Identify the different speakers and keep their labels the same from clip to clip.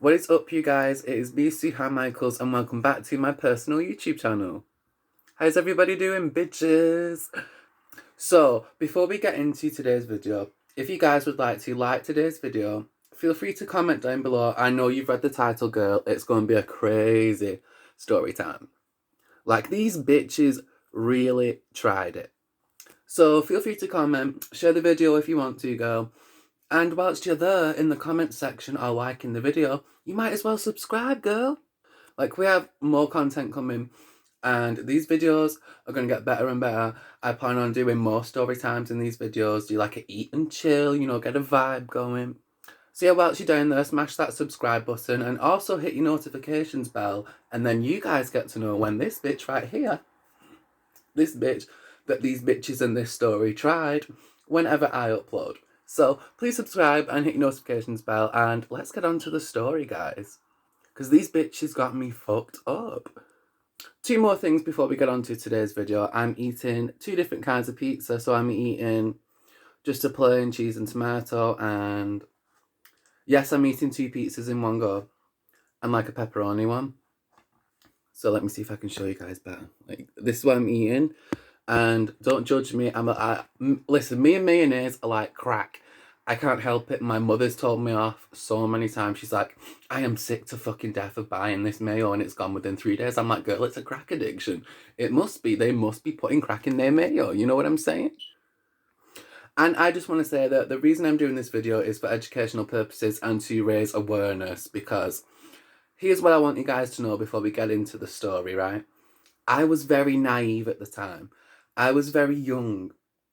Speaker 1: What is up, you guys? It is me, Suha Michaels, and welcome back to my personal YouTube channel. How's everybody doing, bitches? So, before we get into today's video, if you guys would like to like today's video, feel free to comment down below. I know you've read the title, girl. It's going to be a crazy story time. Like, these bitches really tried it. So, feel free to comment, share the video if you want to, girl. And whilst you're there in the comment section or liking the video, you might as well subscribe, girl. Like, we have more content coming, and these videos are going to get better and better. I plan on doing more story times in these videos. Do like a eat and chill, you know, get a vibe going. So yeah, whilst you're down there, smash that subscribe button and also hit your notifications bell, and then you guys get to know when this bitch right here, this bitch that these bitches in this story tried, whenever I upload. So please subscribe and hit your notifications bell, and let's get on to the story, guys. Because these bitches got me fucked up. Two more things before we get on to today's video. I'm eating two different kinds of pizza. So I'm eating just a plain cheese and tomato, and yes, I'm eating two pizzas in one go. And like a pepperoni one. So let me see if I can show you guys better. Like, this is what I'm eating. And don't judge me. Listen, me and mayonnaise are like crack. I can't help it. My mother's told me off so many times. She's like, I am sick to fucking death of buying this mayo and it's gone within 3 days. I'm like, girl, it's a crack addiction. It must be. They must be putting crack in their mayo. You know what I'm saying? And I just want to say that the reason I'm doing this video is for educational purposes and to raise awareness, because here's what I want you guys to know before we get into the story, right? I was very naive at the time. I was very young.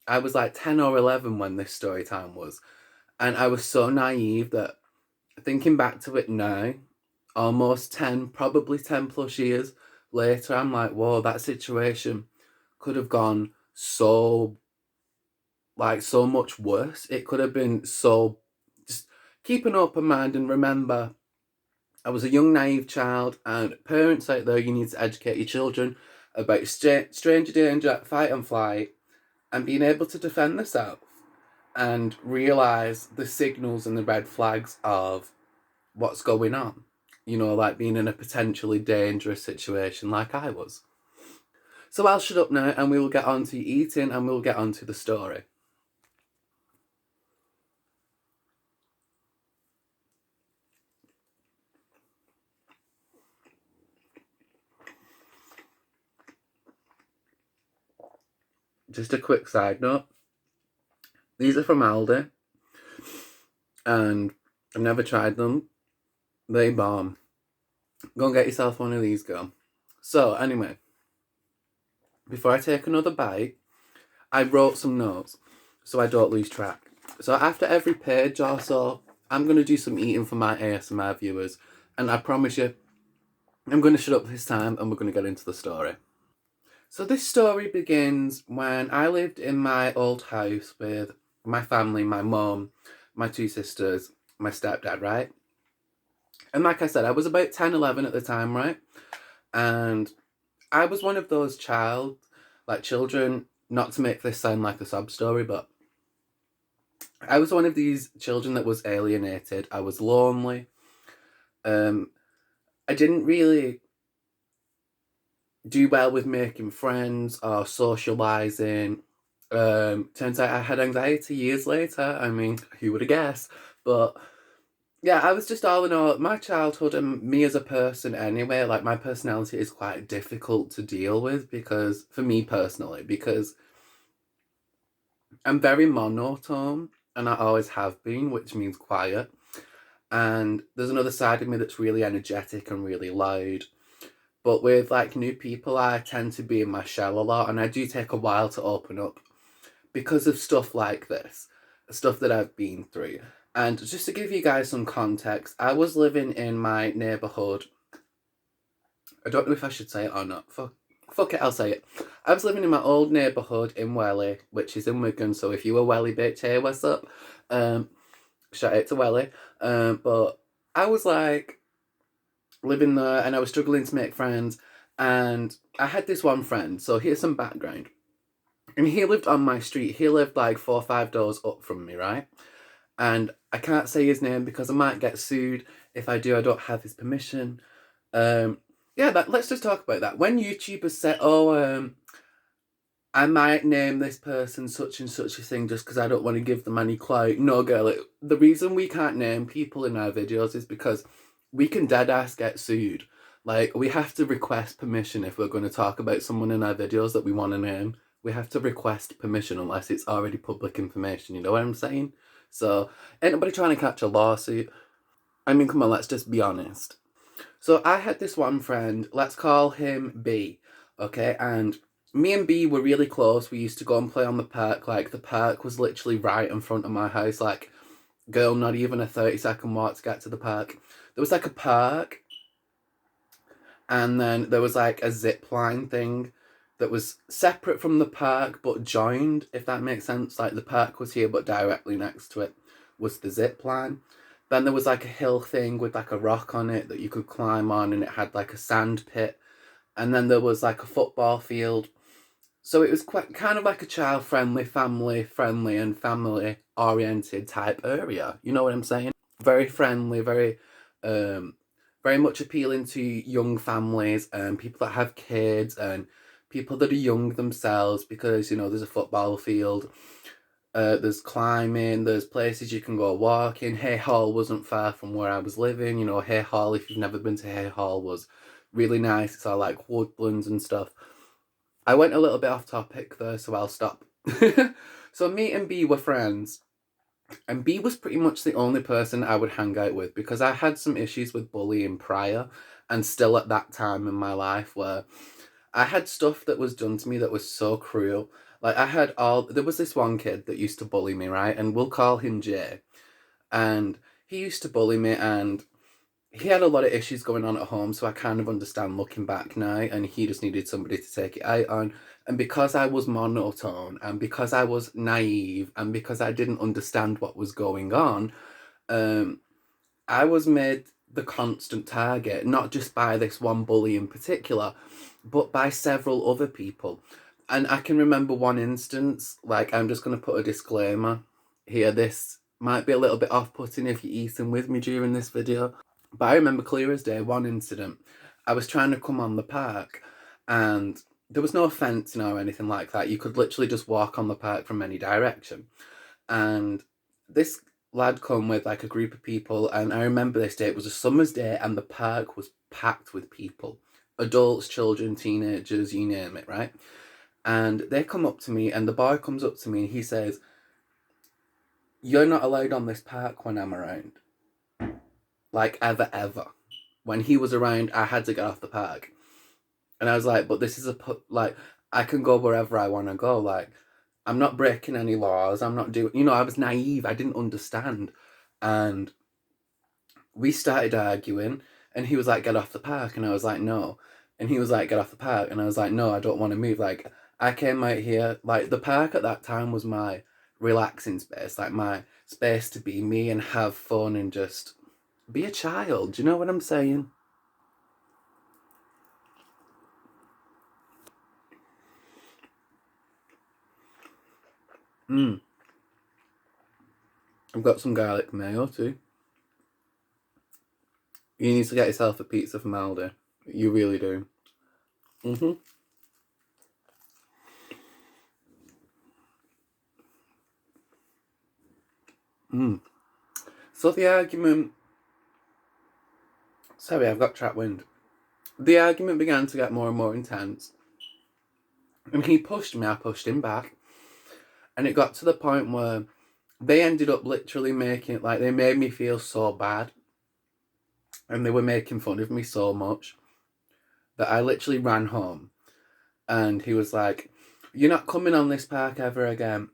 Speaker 1: I was like 10 or 11 when this story time was. And I was so naive that, thinking back to it now, almost 10, probably 10 plus years later, I'm like, whoa, that situation could have gone so much worse. It could have been so... Just keep an open mind and remember, I was a young, naive child, and parents out there, you need to educate your children about stranger danger, fight and flight, and being able to defend themselves and realise the signals and the red flags of what's going on. You know, like being in a potentially dangerous situation like I was. So I'll shut up now and we will get on to eating and we'll get on to the story. Just a quick side note. These are from Aldi. And I've never tried them. They bomb. Go and get yourself one of these, girl. So, anyway. Before I take another bite, I wrote some notes so I don't lose track. So after every page or so, I'm going to do some eating for my ASMR viewers. And I promise you, I'm going to shut up this time and we're going to get into the story. So this story begins when I lived in my old house with my family, my mum, my two sisters, my stepdad, right? And like I said, I was about 10, 11 at the time, right? And I was one of those children, not to make this sound like a sob story, but I was one of these children that was alienated. I was lonely. I didn't really do well with making friends or socialising. Turns out I had anxiety years later. I mean, who would have guessed? But yeah, I was just, all in all, my childhood and me as a person anyway, like my personality is quite difficult to deal with, because, for me personally, because I'm very monotone and I always have been, which means quiet. And there's another side of me that's really energetic and really loud. But with like new people, I tend to be in my shell a lot, and I do take a while to open up because of stuff like this, stuff that I've been through. And just to give you guys some context, I was living in my neighbourhood. I don't know if I should say it or not. Fuck it, I'll say it. I was living in my old neighbourhood in Welly, which is in Wigan. So if you a Welly bitch, hey, what's up? Shout out to Welly. But I was like living there and I was struggling to make friends. And I had this one friend. So here's some background. And he lived on my street. He lived like 4 or 5 doors up from me, right? And I can't say his name because I might get sued If I do, I don't have his permission. Yeah, let's just talk about that. When YouTubers say, oh, I might name this person such and such a thing just because I don't want to give them any clout. No, girl, the reason we can't name people in our videos is because we can dead ass get sued. Like, we have to request permission if we're going to talk about someone in our videos that we want to name. We have to request permission unless it's already public information, you know what I'm saying? So, ain't nobody trying to catch a lawsuit. I mean, come on, let's just be honest. So I had this one friend, let's call him B, okay? And me and B were really close. We used to go and play on the park. Like, the park was literally right in front of my house. Like, girl, not even a 30-second walk to get to the park. There was like a park, and then there was like a zip line thing that was separate from the park but joined, if that makes sense. Like, the park was here but directly next to it was the zip line. Then there was like a hill thing with like a rock on it that you could climb on, and it had like a sand pit. And then there was like a football field. So it was quite kind of like a child-friendly, family-friendly and family-oriented type area. You know what I'm saying? Very friendly, very much appealing to young families and people that have kids and people that are young themselves, because, you know, there's a football field. There's climbing, there's places you can go walking. Hay Hall wasn't far from where I was living. You know, Hay Hall, if you've never been to Hay Hall, was really nice. It's all like woodlands and stuff. I went a little bit off topic there, so I'll stop. So me and B were friends. And B was pretty much the only person I would hang out with, because I had some issues with bullying prior, and still at that time in my life where I had stuff that was done to me that was so cruel. Like, there was this one kid that used to bully me, right? And we'll call him Jay. And he used to bully me, and he had a lot of issues going on at home, so I kind of understand looking back now, and he just needed somebody to take it out on. And because I was monotone, and because I was naive, and because I didn't understand what was going on, I was made the constant target, not just by this one bully in particular, but by several other people. And I can remember one instance, like, I'm just going to put a disclaimer here. This might be a little bit off-putting if you're eating with me during this video. But I remember clear as day one incident. I was trying to come on the park, and there was no fence, you know, or anything like that. You could literally just walk on the park from any direction. And this lad come with like a group of people, and I remember this day, it was a summer's day, and the park was packed with people. Adults, children, teenagers, you name it, right? And they come up to me, and the boy comes up to me, and he says, "You're not allowed on this park when I'm around." Like, ever. When he was around, I had to get off the park. And I was like, but this is like, I can go wherever I want to go. Like, I'm not breaking any laws. I'm not doing, you know, I was naive. I didn't understand. And we started arguing, and he was like, "Get off the park." And I was like, "No." And he was like, "Get off the park." And I was like, "No, I don't want to move." Like, I came out here, like, the park at that time was my relaxing space, like my space to be me and have fun and just be a child. Do you know what I'm saying? I've got some garlic mayo too. You need to get yourself a pizza from Aldi. You really do. So the argument... Sorry, I've got trapped wind. The argument began to get more and more intense. And he pushed me, I pushed him back. And it got to the point where they ended up literally making it like, they made me feel so bad. And they were making fun of me so much that I literally ran home. And he was like, "You're not coming on this park ever again."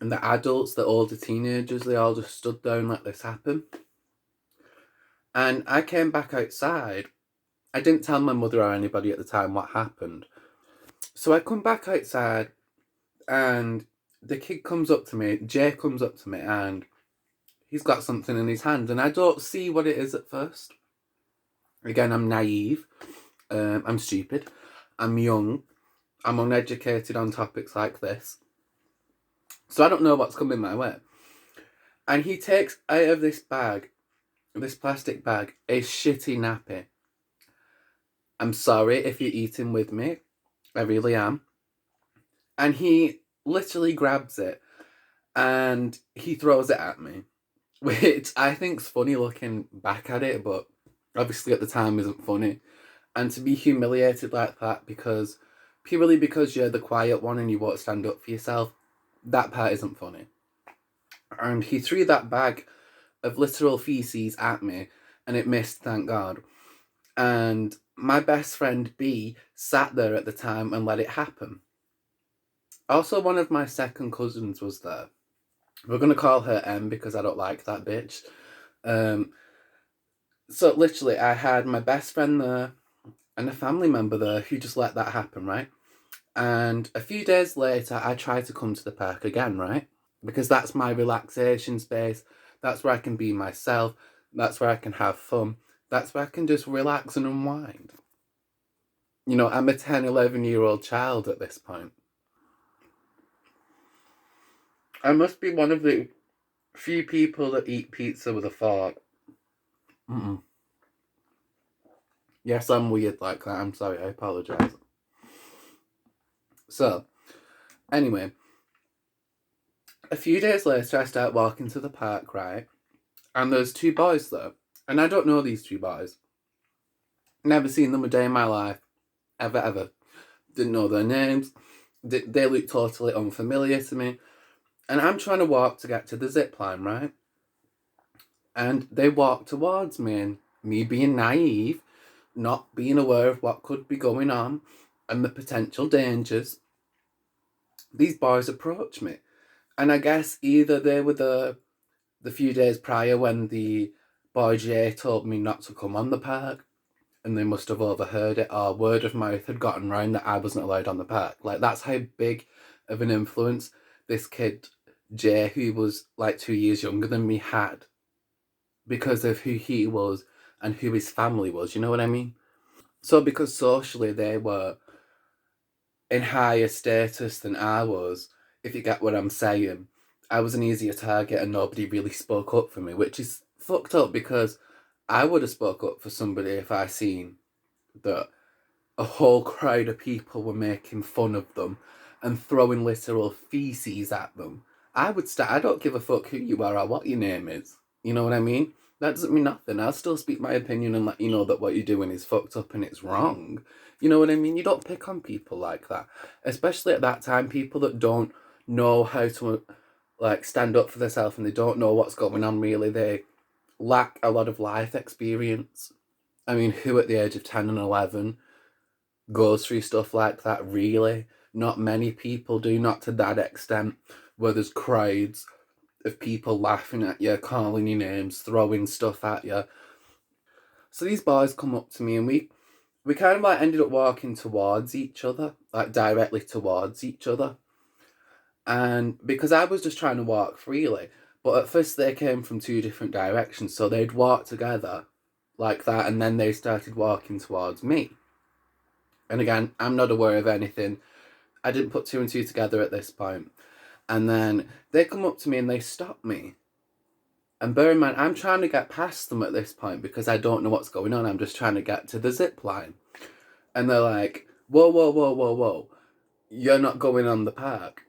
Speaker 1: And the adults, the older teenagers, they all just stood there and let this happen. And I came back outside. I didn't tell my mother or anybody at the time what happened. So I come back outside, and the kid comes up to me, Jay comes up to me, and he's got something in his hand, and I don't see what it is at first. Again, I'm naive, I'm stupid, I'm young, I'm uneducated on topics like this. So I don't know what's coming my way. And he takes out of this bag this plastic bag, a shitty nappy. I'm sorry if you're eating with me. I really am. And he literally grabs it and he throws it at me, which I think's funny looking back at it, but obviously at the time isn't funny. And to be humiliated like that purely because you're the quiet one and you won't stand up for yourself, that part isn't funny. And he threw that bag of literal feces at me and it missed, thank God. And my best friend B sat there at the time and let it happen. Also, one of my second cousins was there. We're going to call her M because I don't like that bitch. So literally, I had my best friend there and a family member there who just let that happen, right? And a few days later, I tried to come to the park again, right? Because that's my relaxation space. That's where I can be myself. That's where I can have fun. That's where I can just relax and unwind. You know, I'm a 10, 11-year-old child at this point. I must be one of the few people that eat pizza with a fork. Mm-mm. Yes, I'm weird like that. I'm sorry, I apologise. So, anyway, a few days later, I start walking to the park, right? And there's two boys there. And I don't know these two boys. Never seen them a day in my life. Ever. Didn't know their names. They look totally unfamiliar to me. And I'm trying to walk to get to the zip line, right? And they walk towards me, and me being naive, not being aware of what could be going on and the potential dangers, these boys approach me. And I guess either they were the few days prior when the boy Jay told me not to come on the park, and they must have overheard it, or word of mouth had gotten round that I wasn't allowed on the park. Like, that's how big of an influence this kid, Jay, who was like 2 years younger than me, had. Because of who he was and who his family was, you know what I mean? So because socially they were in higher status than I was, if you get what I'm saying, I was an easier target and nobody really spoke up for me, which is fucked up because I would have spoke up for somebody if I seen that a whole crowd of people were making fun of them and throwing literal feces at them. I would start. I don't give a fuck who you are or what your name is. You know what I mean? That doesn't mean nothing. I'll still speak my opinion and let you know that what you're doing is fucked up and it's wrong. You know what I mean? You don't pick on people like that. Especially at that time, people that don't know how to like stand up for themselves and they don't know what's going on really. They lack a lot of life experience. I mean, who at the age of 10 and 11 goes through stuff like that, really? Not many people do, not to that extent, where there's crowds of people laughing at you, calling you names, throwing stuff at you. So these boys come up to me and we kind of like ended up walking towards each other, like directly towards each other. And because I was just trying to walk freely, but at first they came from two different directions, so they'd walk together like that and then they started walking towards me. And again, I'm not aware of anything. I didn't put two and two together at this point. And then they come up to me and they stop me. And bear in mind, I'm trying to get past them at this point because I don't know what's going on. I'm just trying to get to the zip line. And they're like, whoa, whoa, whoa, whoa, whoa. You're not going on the park.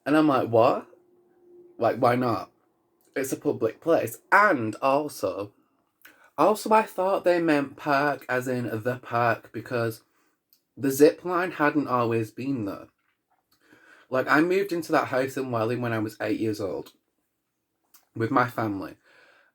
Speaker 1: And I'm like, what? Like, why not? It's a public place. And also, I thought they meant park as in the park because the zip line hadn't always been there. Like, I moved into that house in Welling when I was 8 years old with my family,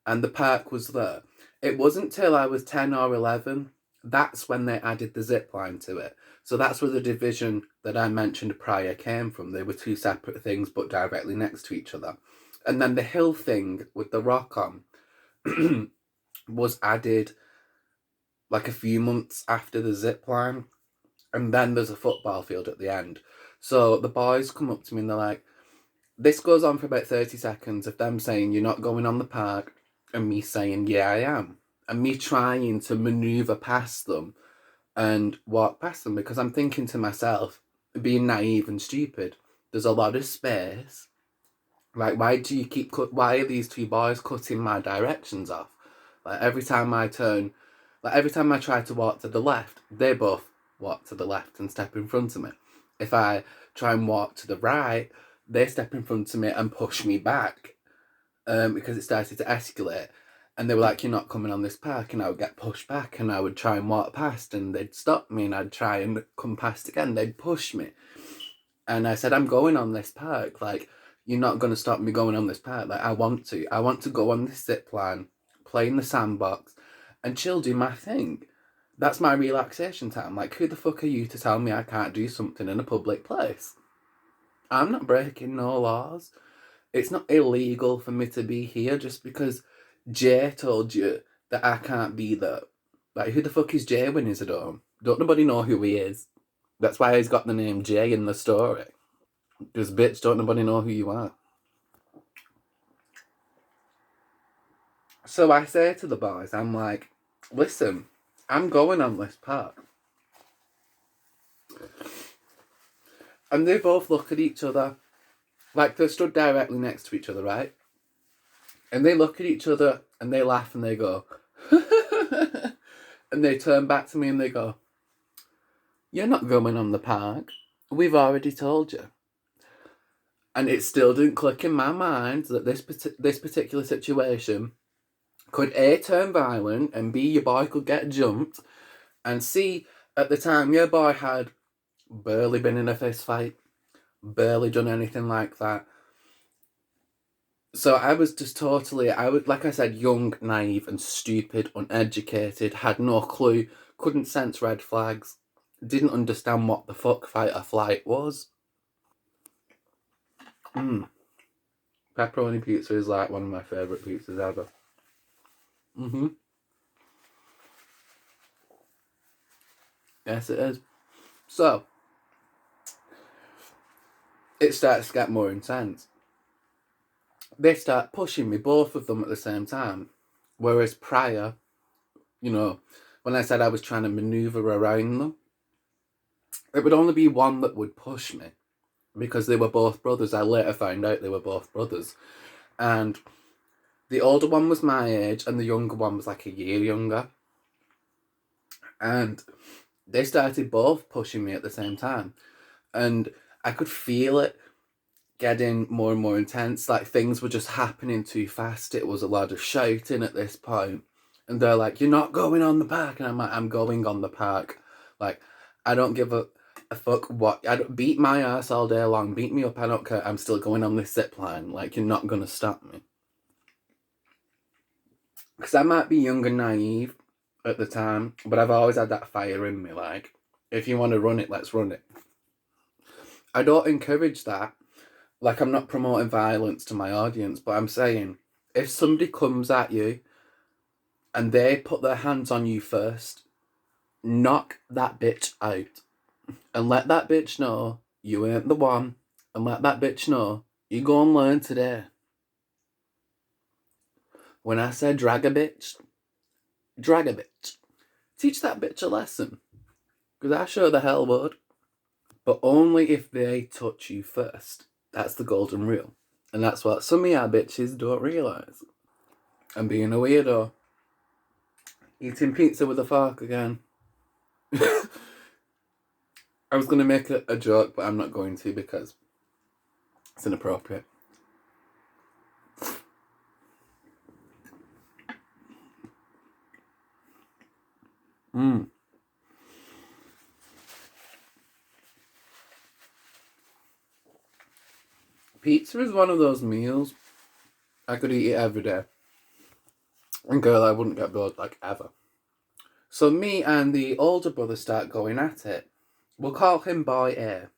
Speaker 1: and the park was there. It wasn't till I was 10 or 11, that's when they added the zip line to it. So that's where the division that I mentioned prior came from. They were two separate things, but directly next to each other. And then the hill thing with the rock on was added like a few months after the zip line. And then there's a football field at the end. So the boys come up to me and they're like, this goes on for about 30 seconds of them saying, you're not going on the park, and me saying, yeah, I am. And me trying to manoeuvre past them and walk past them because I'm thinking to myself, being naive and stupid, there's a lot of space. Like, why are these two boys cutting my directions off? Like every time I try to walk to the left, they both walk to the left and step in front of me. If I try and walk to the right, they step in front of me and push me back, because it started to escalate. And they were like, "You're not coming on this park," and I would get pushed back, and I would try and walk past, and they'd stop me, and I'd try and come past again. They'd push me, and I said, "I'm going on this park. Like, you're not going to stop me going on this park. Like, I want to. I want to go on this zip line, play in the sandbox, and chill, do my thing. That's my relaxation time. Like, who the fuck are you to tell me I can't do something in a public place? I'm not breaking no laws. It's not illegal for me to be here just because Jay told you that I can't be there. Like, who the fuck is Jay when he's at home? Don't nobody know who he is. That's why he's got the name Jay in the story. Because, bitch, don't nobody know who you are. So I say to the boys, I'm like, listen, I'm going on this park. And they both look at each other. Like, they're stood directly next to each other, right? And they look at each other and they laugh and they go, and they turn back to me and they go, "You're not going on the park. We've already told you." And it still didn't click in my mind that this particular situation could A, turn violent, and B, your boy could get jumped, and C, at the time, your boy had barely been in a fist fight, barely done anything like that. So I was just totally, like I said, young, naive and stupid, uneducated, had no clue, couldn't sense red flags, didn't understand what the fuck fight or flight was. Pepperoni pizza is like one of my favourite pizzas ever. Yes, it is. So, it starts to get more intense. They start pushing me, both of them at the same time. Whereas prior, when I said I was trying to manoeuvre around them, it would only be one that would push me. Because they were both brothers. I later found out they were both brothers. And the older one was my age and the younger one was like a year younger. And they started both pushing me at the same time. And I could feel it getting more and more intense. Like, things were just happening too fast. It was a lot of shouting at this point. And they're like, "You're not going on the park." And I'm like, "I'm going on the park. Like, I don't give a fuck what. I don't beat my ass all day long. Beat me up. I don't care. I'm still going on this zip line. Like, you're not going to stop me." Because I might be young and naive at the time, but I've always had that fire in me. Like, if you want to run it, let's run it. I don't encourage that. Like, I'm not promoting violence to my audience, but I'm saying, if somebody comes at you and they put their hands on you first, knock that bitch out. And let that bitch know you ain't the one. And let that bitch know you go and learn today. When I said drag a bitch, drag a bitch. Teach that bitch a lesson. Because I sure the hell would. But only if they touch you first. That's the golden rule. And that's what some of y'all bitches don't realise. I'm being a weirdo. Eating pizza with a fork again. I was going to make a joke, but I'm not going to because it's inappropriate. Pizza is one of those meals I could eat it every day. And girl, I wouldn't get bored, like, ever. So me and the older brother start going at it. We'll call him Boy A.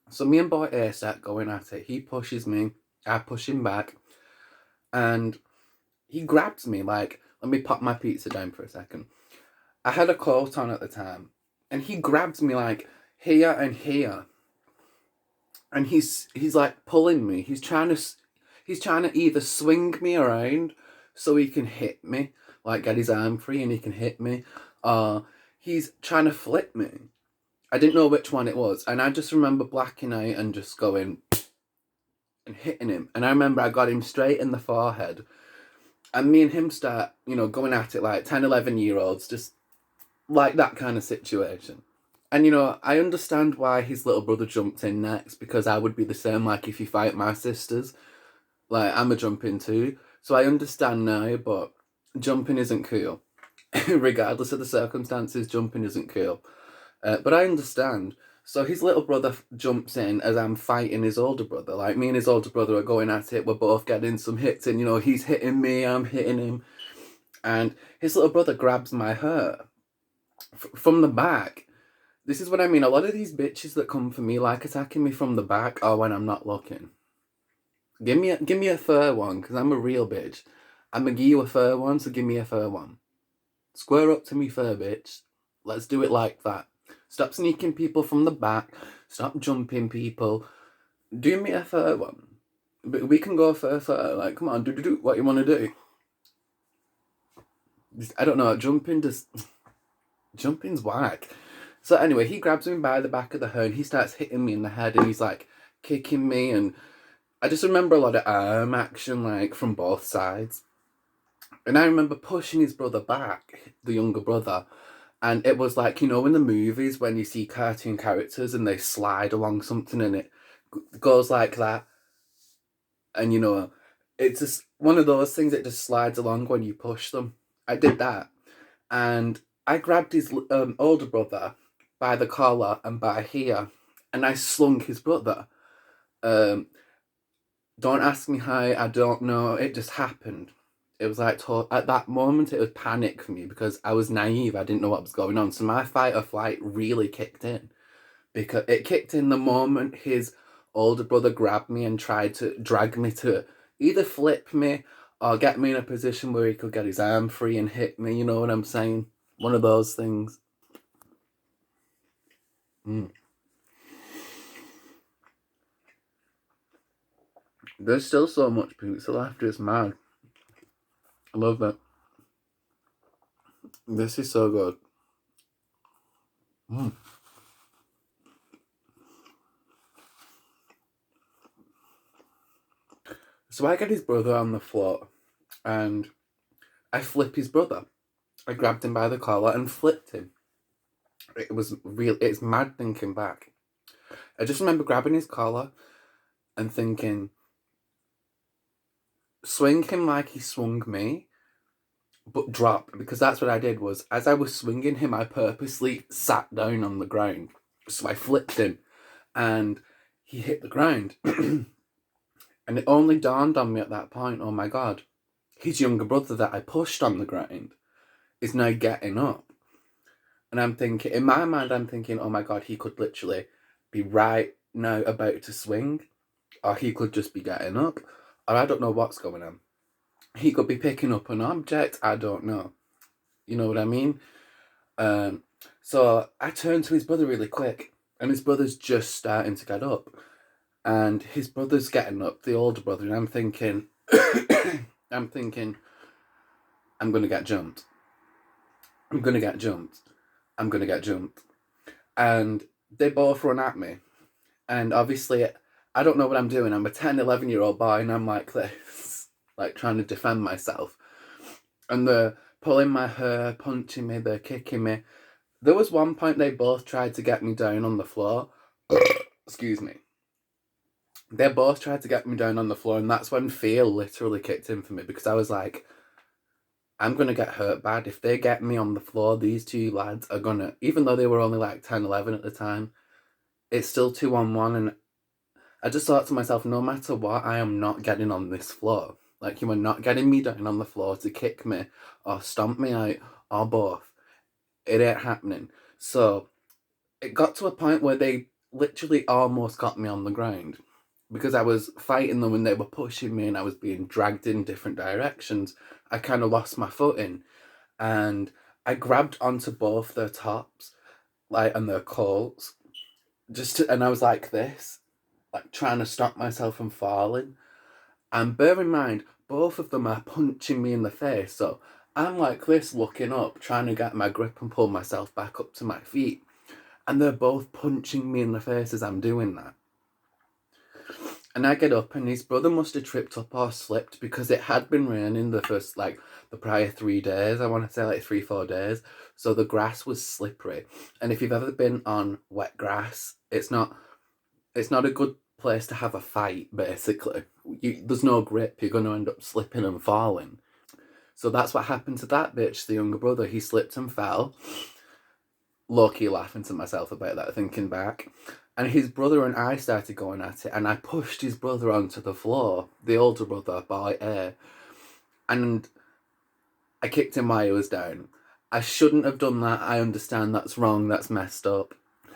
Speaker 1: So me and Boy A start going at it. He pushes me, I push him back, and he grabs me like, let me pop my pizza down for a second. I had a coat on at the time, and he grabs me like here and here. And he's like pulling me. He's trying to either swing me around so he can hit me, like get his arm free and he can hit me, or he's trying to flip me. I didn't know which one it was, and I just remember blacking out and just going and hitting him. And I remember I got him straight in the forehead, And me and him start, going at it like 10, 11-year-olds, just like that kind of situation. And, I understand why his little brother jumped in next, because I would be the same, like, if you fight my sisters. Like, I'm a jumping too. So I understand now, but jumping isn't cool. Regardless of the circumstances, jumping isn't cool. But I understand. So his little brother jumps in as I'm fighting his older brother. Like, me and his older brother are going at it. We're both getting some hits in. He's hitting me, I'm hitting him. And his little brother grabs my hair from the back. This is what I mean. A lot of these bitches that come for me, like attacking me from the back, are when I'm not looking. Give me a fair one, because I'm a real bitch. I'm gonna give you a fair one, so give me a fair one. Square up to me fair, bitch. Let's do it like that. Stop sneaking people from the back. Stop jumping people. Do me a fair one. But we can go fair. Like, come on, do what you want to do. I don't know, jumping's whack. So anyway, he grabs me by the back of the hair and he starts hitting me in the head and he's like kicking me, and I just remember a lot of arm action, like, from both sides. And I remember pushing his brother back, the younger brother, and it was like, in the movies when you see cartoon characters and they slide along something and it goes like that. And, it's just one of those things that just slides along when you push them. I did that. And I grabbed his older brother by the collar and by here, and I slung his brother. Don't ask me how, I don't know, it just happened. It was like, at that moment, it was panic for me because I was naive. I didn't know what was going on. So my fight or flight really kicked in. Because it kicked in the moment his older brother grabbed me and tried to drag me to either flip me or get me in a position where he could get his arm free and hit me. You know what I'm saying? One of those things. There's still so much pizza left. It's mad. I love it. This is so good. So I get his brother on the floor and I flip his brother. I grabbed him by the collar and flipped him. It was real. It's mad thinking back. I just remember grabbing his collar and thinking, swing him like he swung me, but drop, because that's what I did. Was as I was swinging him, I purposely sat down on the ground. So I flipped him and he hit the ground. And it only dawned on me at that point, oh my God, his younger brother that I pushed on the ground is now getting up. And I'm thinking, in my mind, I'm thinking, oh my God, he could literally be right now about to swing, or he could just be getting up, or I don't know what's going on. He could be picking up an object, I don't know. You know what I mean? So I turned to his brother really quick, and his brother's just starting to get up. And his brother's getting up, the older brother, and I'm thinking, I'm gonna get jumped. I'm gonna get jumped. I'm gonna get jumped. And they both run at me. And obviously, I don't know what I'm doing. I'm a 10, 11-year-old boy, and I'm like this, like trying to defend myself. And they're pulling my hair, punching me, they're kicking me. There was one point they both tried to get me down on the floor. Excuse me. They both tried to get me down on the floor, and that's when fear literally kicked in for me, because I was like, I'm going to get hurt bad. If they get me on the floor, these two lads are going to, even though they were only like 10, 11 at the time, it's still 2-on-1. And I just thought to myself, no matter what, I am not getting on this floor. Like, you are not getting me down on the floor to kick me or stomp me out or both. It ain't happening. So it got to a point where they literally almost got me on the ground, because I was fighting them and they were pushing me and I was being dragged in different directions. I kind of lost my footing and I grabbed onto both their tops, like, and their coats, and I was like this, like trying to stop myself from falling. And bear in mind, both of them are punching me in the face, so I'm like this, looking up, trying to get my grip and pull myself back up to my feet. And they're both punching me in the face as I'm doing that. And I get up and his brother must have tripped up or slipped because it had been raining the prior 3 days. I want to say like 3, 4 days. So the grass was slippery. And if you've ever been on wet grass, it's not a good place to have a fight, basically. There's no grip, you're going to end up slipping and falling. So that's what happened to that bitch, the younger brother. He slipped and fell. Low-key laughing to myself about that, thinking back. And his brother and I started going at it, and I pushed his brother onto the floor, the older brother, by air. And I kicked him while he was down. I shouldn't have done that. I understand that's wrong, that's messed up.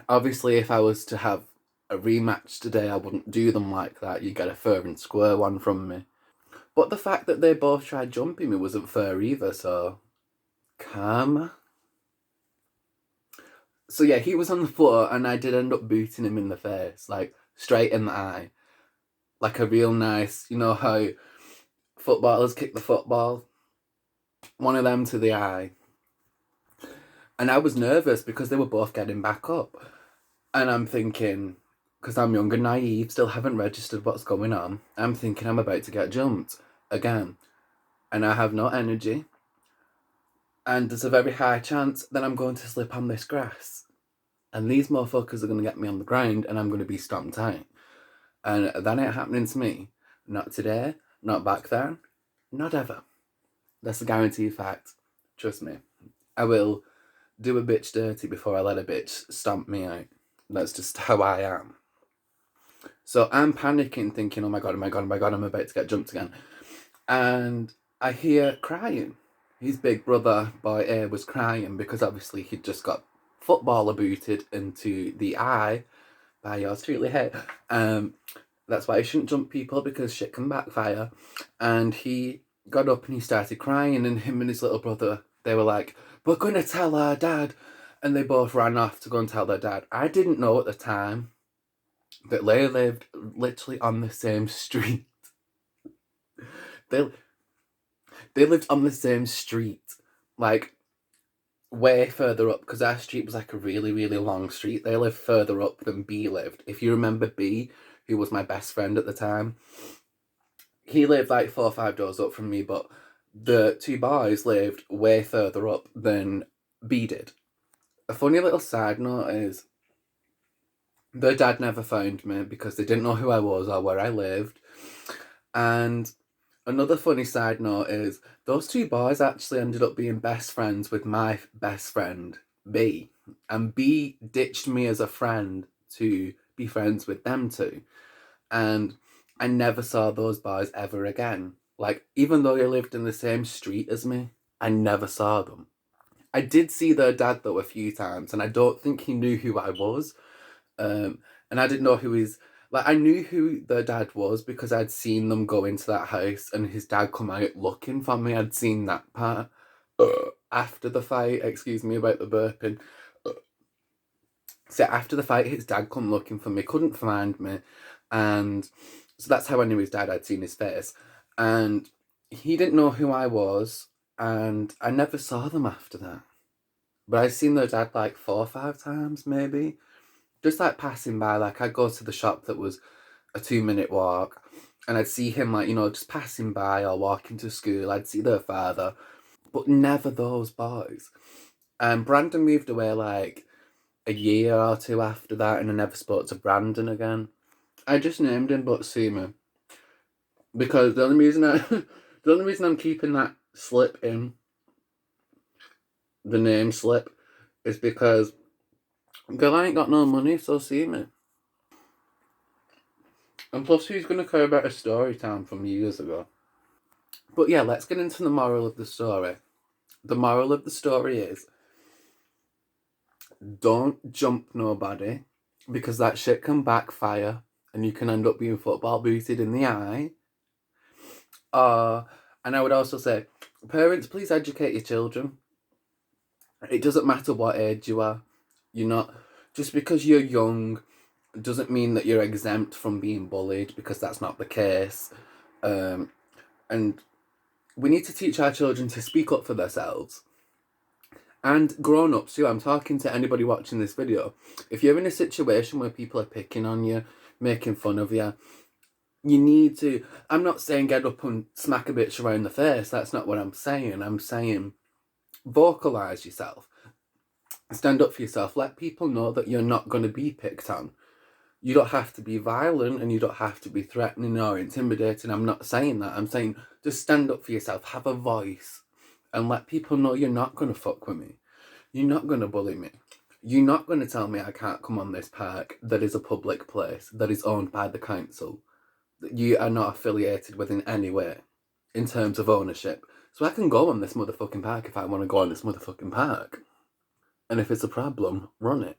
Speaker 1: Obviously, if I was to have a rematch today, I wouldn't do them like that. You get a fair and square one from me. But the fact that they both tried jumping me wasn't fair either, so karma. So yeah, he was on the floor and I did end up booting him in the face, like straight in the eye. Like a real nice, you know how footballers kick the football? One of them to the eye. And I was nervous because they were both getting back up. And I'm thinking, because I'm young and naive, still haven't registered what's going on, I'm thinking I'm about to get jumped again. And I have no energy. And there's a very high chance that I'm going to slip on this grass. And these motherfuckers are going to get me on the ground and I'm going to be stomped out. And that ain't happening to me. Not today, not back then, not ever. That's a guaranteed fact. Trust me. I will do a bitch dirty before I let a bitch stomp me out. That's just how I am. So I'm panicking, thinking, oh my god, oh my god, oh my god, I'm about to get jumped again. And I hear crying. His big brother, boy A, was crying because obviously he'd just got footballer booted into the eye by yours truly. Hey, that's why you shouldn't jump people, because shit can backfire. And he got up and he started crying, and him and his little brother, they were like, we're gonna tell our dad. And they both ran off to go and tell their dad. I didn't know at the time that they lived literally on the same street. They lived on the same street, like way further up, because our street was like a really, really long street. They lived further up than B lived. If you remember B, who was my best friend at the time, he lived like 4 or 5 doors up from me, but the two boys lived way further up than B did. A funny little side note is their dad never found me because they didn't know who I was or where I lived. And another funny side note is those two boys actually ended up being best friends with my best friend, B. And B ditched me as a friend to be friends with them two. And I never saw those boys ever again. Like, even though they lived in the same street as me, I never saw them. I did see their dad, though, a few times, and I don't think he knew who I was. And I didn't know who his... Like, I knew who their dad was because I'd seen them go into that house and his dad come out looking for me. I'd seen that part after the fight. Excuse me about the burping. So after the fight, his dad come looking for me, couldn't find me. And so that's how I knew his dad. I'd seen his face. And he didn't know who I was. And I never saw them after that. But I'd seen their dad like 4 or 5 times, maybe. Just like passing by, like I'd go to the shop that was a 2-minute walk and I'd see him like, you know, just passing by or walking to school. I'd see their father, but never those boys. And Brandon moved away like a year or 2 after that, and I never spoke to Brandon again. I just named him But See Me because the only reason I'm keeping that slip in, the name slip, is because girl, I ain't got no money, so see me. And plus, who's going to care about a story time from years ago? But yeah, let's get into the moral of the story. The moral of the story is don't jump nobody because that shit can backfire and you can end up being football booted in the eye. And I would also say, parents, please educate your children. It doesn't matter what age you are. You're not... Just because you're young doesn't mean that you're exempt from being bullied, because that's not the case. And we need to teach our children to speak up for themselves. And grown-ups too. I'm talking to anybody watching this video. If you're in a situation where people are picking on you, making fun of you, You need to, I'm not saying get up and smack a bitch around the face. That's not what I'm saying. I'm saying vocalise yourself. Stand up for yourself. Let people know that you're not going to be picked on. You don't have to be violent and you don't have to be threatening or intimidating. I'm not saying that. I'm saying just stand up for yourself. Have a voice and let people know you're not going to fuck with me. You're not going to bully me. You're not going to tell me I can't come on this park that is a public place, that is owned by the council, that you are not affiliated with in any way in terms of ownership. So I can go on this motherfucking park if I want to go on this motherfucking park. And if it's a problem, run it.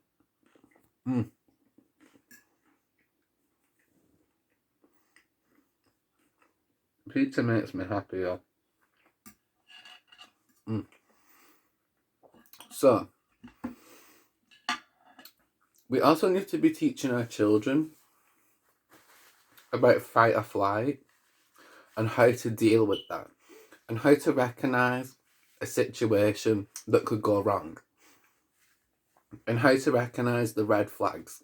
Speaker 1: Pizza makes me happier. So, we also need to be teaching our children about fight or flight and how to deal with that and how to recognise a situation that could go wrong and how to recognise the red flags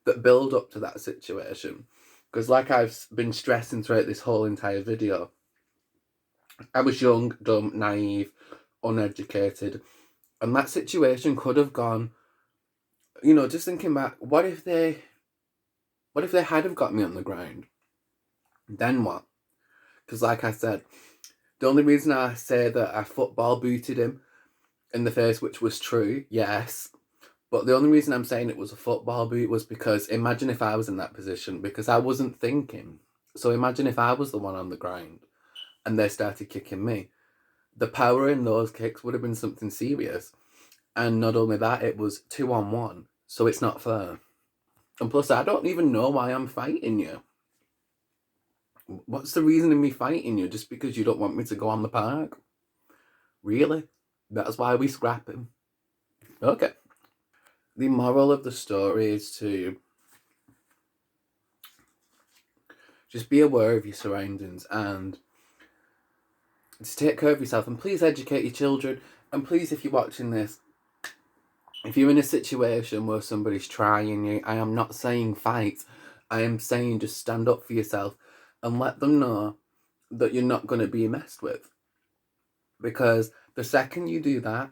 Speaker 1: that build up to that situation. Because like I've been stressing throughout this whole entire video, I was young, dumb, naive, uneducated, and that situation could have gone, you know, just thinking back, what if they had have got me on the ground? Then what? Because like I said, the only reason I say that I football booted him in the face, which was true, yes, but the only reason I'm saying it was a football boot was because imagine if I was in that position, because I wasn't thinking. So imagine if I was the one on the ground and they started kicking me. The power in those kicks would have been something serious. And not only that, it was 2-on-1, so it's not fair. And plus, I don't even know why I'm fighting you. What's the reason in me fighting you? Just because you don't want me to go on the park? Really? That's why we scrap him? Okay. The moral of the story is to just be aware of your surroundings and to take care of yourself. And please educate your children. And please, if you're watching this, if you're in a situation where somebody's trying you, I am not saying fight. I am saying just stand up for yourself and let them know that you're not going to be messed with. Because the second you do that,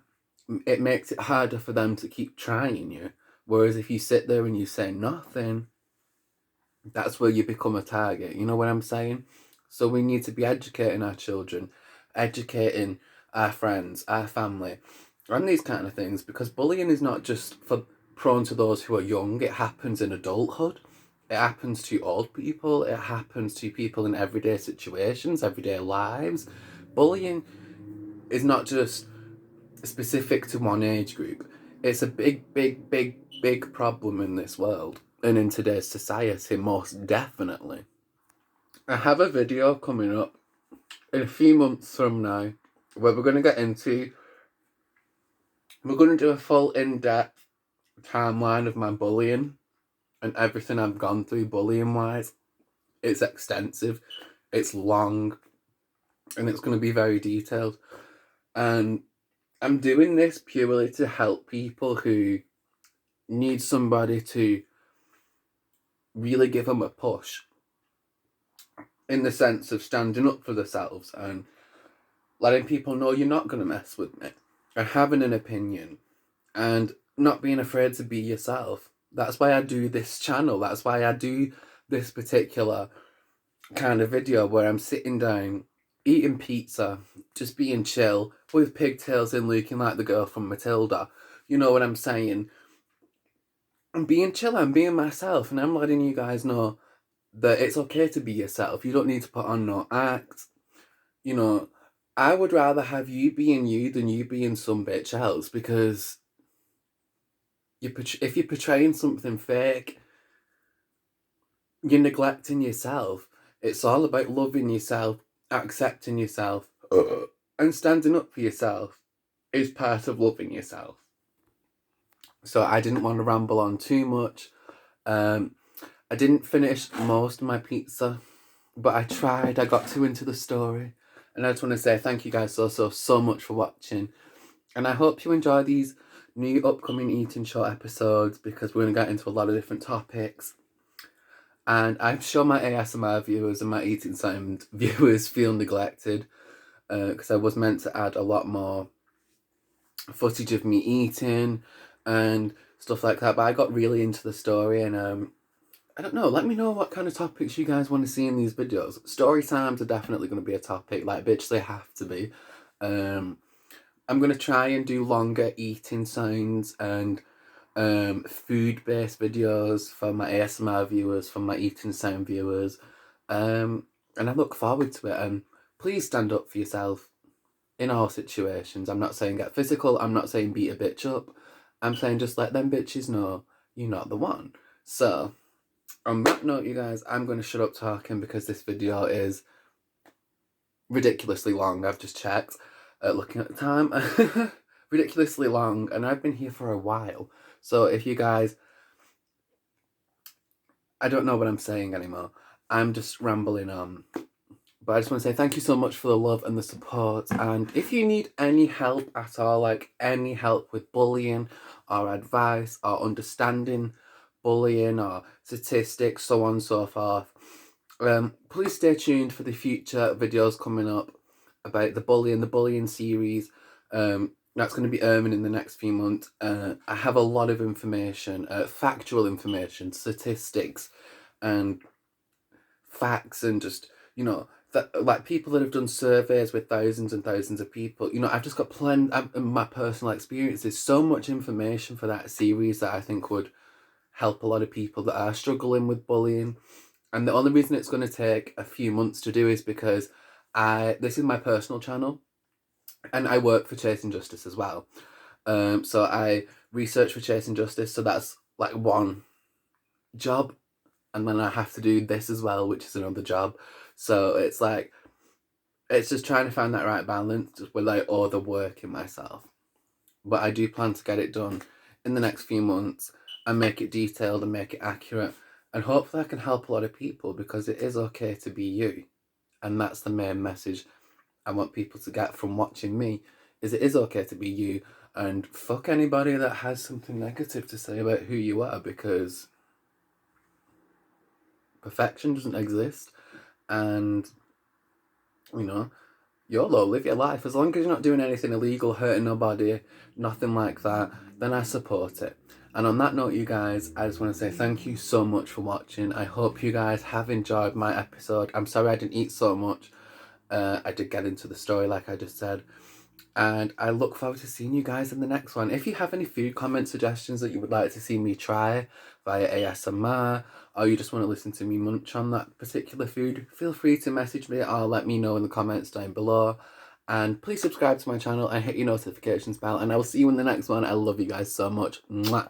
Speaker 1: it makes it harder for them to keep trying you. Whereas if you sit there and you say nothing, that's where you become a target. You know what I'm saying? So we need to be educating our children, educating our friends, our family, and these kind of things, because bullying is not just prone to those who are young. It happens in adulthood. It happens to old people. It happens to people in everyday situations, everyday lives. Bullying is not just specific to one age group. It's a big problem in this world and in today's society, most definitely. I have a video coming up in a few months from now where we're going to get into, we're going to do a full in-depth timeline of my bullying and everything I've gone through bullying wise. It's extensive, it's long, and it's going to be very detailed. And I'm doing this purely to help people who need somebody to really give them a push in the sense of standing up for themselves and letting people know you're not going to mess with me and having an opinion and not being afraid to be yourself. That's why I do this channel. That's why I do this particular kind of video where I'm sitting down, eating pizza, just being chill, with pigtails and looking like the girl from Matilda. You know what I'm saying? I'm being chill, I'm being myself, and I'm letting you guys know that it's okay to be yourself. You don't need to put on no act. You know, I would rather have you being you than you being some bitch else, because if you're portraying something fake, you're neglecting yourself. It's all about loving yourself, accepting yourself, and standing up for yourself is part of loving yourself. So I didn't want to ramble on too much. I didn't finish most of my pizza, but I tried. I got too into the story. And I just want to say thank you guys so much for watching. And I hope you enjoy these new upcoming eating short episodes, because we're going to get into a lot of different topics. And I'm sure my ASMR viewers and my eating sound viewers feel neglected, because I was meant to add a lot more footage of me eating and stuff like that, but I got really into the story. And I don't know, let me know what kind of topics you guys want to see in these videos. Story times are definitely going to be a topic, like bitch they have to be. I'm going to try and do longer eating sounds and food-based videos for my ASMR viewers, for my eating sound viewers. And I look forward to it. And please stand up for yourself in all situations. I'm not saying get physical, I'm not saying beat a bitch up. I'm saying just let them bitches know you're not the one. So, on that note, you guys, I'm going to shut up talking because this video is ridiculously long. I've just checked, looking at the time. Ridiculously long, and I've been here for a while. So if you guys, I don't know what I'm saying anymore. I'm just rambling on. But I just want to say thank you so much for the love and the support. And if you need any help at all, like any help with bullying or advice or understanding bullying or statistics, so on and so forth, please stay tuned for the future videos coming up about the bullying series. That's going to be in the next few months. I have a lot of information, factual information, statistics, and facts, and just, you know, that, like, people that have done surveys with thousands and thousands of people. You know, I've just got plenty in my personal experiences, so much information for that series that I think would help a lot of people that are struggling with bullying. And the only reason it's going to take a few months to do is because this is my personal channel, and I work for Chasing Justice as well. So I research for Chasing Justice, so that's like one job, and then I have to do this as well, which is another job. So it's like, it's just trying to find that right balance with like overworking myself. But I do plan to get it done in the next few months and make it detailed and make it accurate. And hopefully I can help a lot of people, because it is okay to be you. And that's the main message I want people to get from watching me, is it is okay to be you, and fuck anybody that has something negative to say about who you are, because perfection doesn't exist. And, you know, YOLO, live your life. As long as you're not doing anything illegal, hurting nobody, nothing like that, then I support it. And on that note, you guys, I just want to say thank you so much for watching. I hope you guys have enjoyed my episode. I'm sorry I didn't eat so much. I did get into the story, like I just said. And I look forward to seeing you guys in the next one. If you have any food comment suggestions that you would like to see me try via ASMR, or you just want to listen to me munch on that particular food, feel free to message me or let me know in the comments down below. And please subscribe to my channel and hit your notifications bell. And I will see you in the next one. I love you guys so much. Mwah.